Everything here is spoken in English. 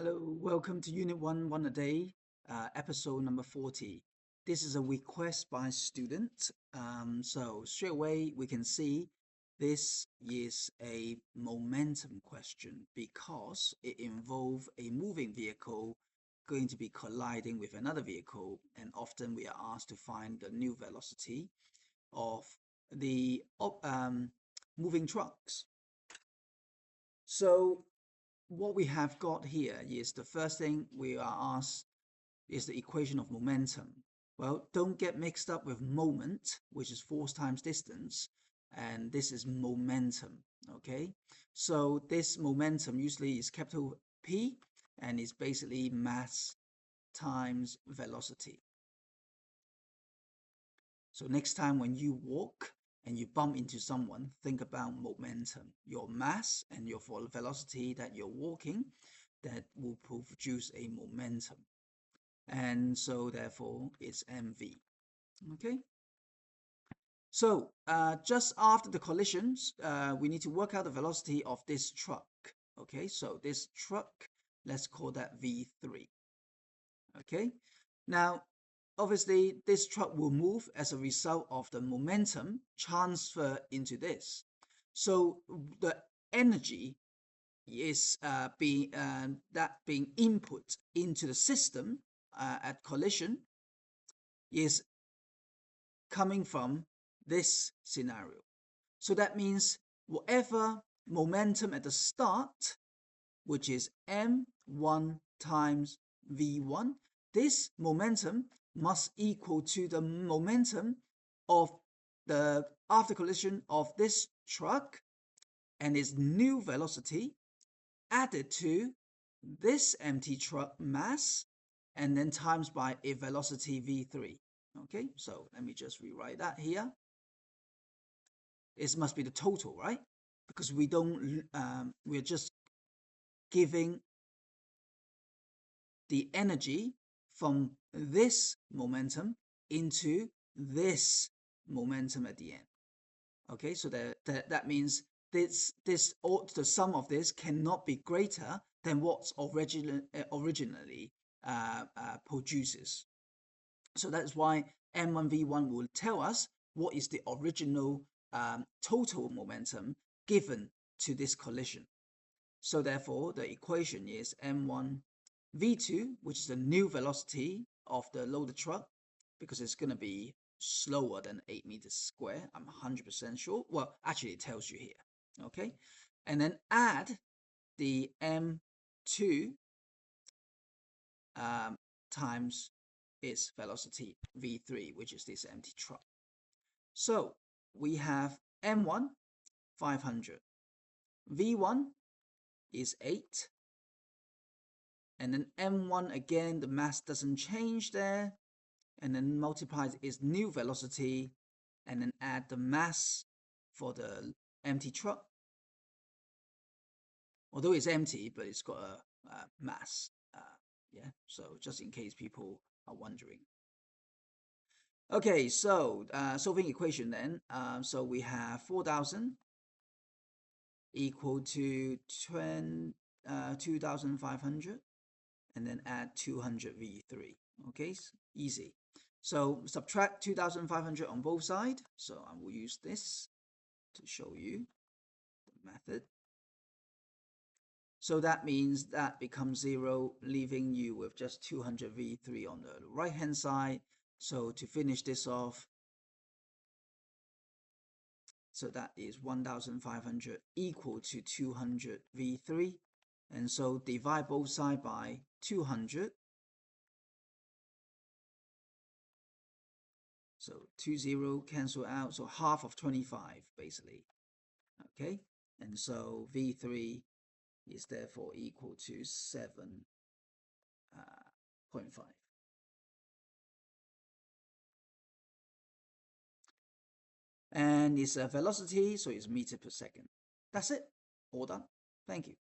Hello, welcome to Unit 1 One-a-Day, episode number 40. This is a request by student. So straight away we can see this is a momentum question because it involves a moving vehicle going to be colliding with another vehicle, and often we are asked to find the new velocity of the moving trucks. So what we have got here is the first thing we are asked is the equation of momentum. Well, don't get mixed up with moment, which is force times distance, and this is momentum, okay? So this momentum usually is capital P, and is basically mass times velocity. So next time when you walk and you bump into someone, think about momentum, your mass and your velocity that you're walking, that will produce a momentum. And so therefore it's mv. Okay. So just after the collisions, we need to work out the velocity of this truck. Okay, so this truck, let's call that v3. Okay, now obviously this truck will move as a result of the momentum transfer into this. So the energy is being input into the system at collision is coming from this scenario. So that means whatever momentum at the start, which is m1 times v1, this momentum must equal to the momentum of the after collision of this truck and its new velocity added to this empty truck mass and then times by a velocity v3. Okay, so let me just rewrite that here. It must be the total, right? Because we don't, we're just giving the energy from this momentum into this momentum at the end. Okay, so that means the sum of this cannot be greater than what's originally produces. So that's why m1v1 will tell us what is the original total momentum given to this collision. So therefore the equation is m1 v2, which is the new velocity of the loaded truck, because it's going to be slower than 8 meters square. I'm 100% sure. Well, actually it tells you here. Okay, and then add the m2 times its velocity v3, which is this empty truck. So we have m1 500, v1 is 8, and then m1 again, the mass doesn't change there, and then multiplies its new velocity, and then add the mass for the empty truck. Although it's empty, but it's got a mass. Yeah, so just in case people are wondering. Okay, so solving equation then. So we have 4,000 equal to 2,500, and then add 200 v3. Okay, easy. So subtract 2,500 on both sides. So I will use this to show you the method. So that means that becomes 0, leaving you with just 200 v3 on the right hand side. So to finish this off, so that is 1,500 equal to 200 v3. And so divide both sides by 200. So 20 cancel out, so half of 25 basically. Okay, and so v3 is therefore equal to 7.5. And it's a velocity, so it's meter per second. That's it. All done. Thank you.